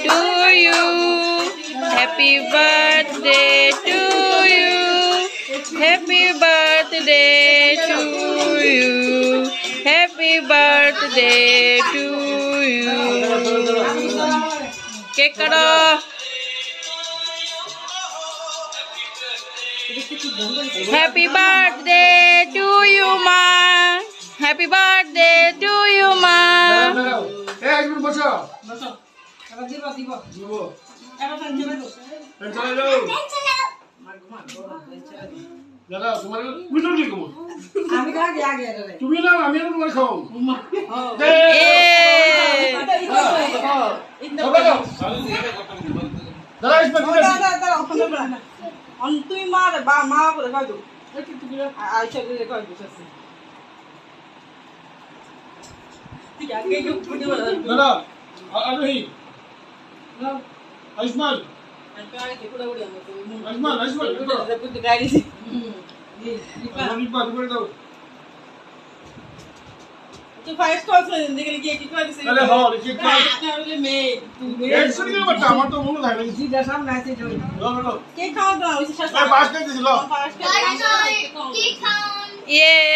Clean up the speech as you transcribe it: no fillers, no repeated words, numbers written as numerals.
To you, happy birthday to you, happy birthday to you, happy birthday to you. Cake karo. Happy birthday to you, ma. Happy birthday to you, ma. তুই মা মা করে কয় দাও আইসা করে কয় দাও ঠিক আছে কেউ পুজো বলা দাদা আরোহী আয়ুষ্মান আয়ুষ্মান আয়ুষ্মান গাড়ি করে দাও তুই ফাইভ কল করে দেখে কি কি করে দিছিস আরে হ্যাঁ কি করে মে এর শুনি না বাচ্চা আমার তো মনে থাকে না জিদা সামনে আছে জল দাও কে খাওয়া দাও ওই শেষ পাঁচ কেজি দিছিল পাঁচ কেজি Yeah.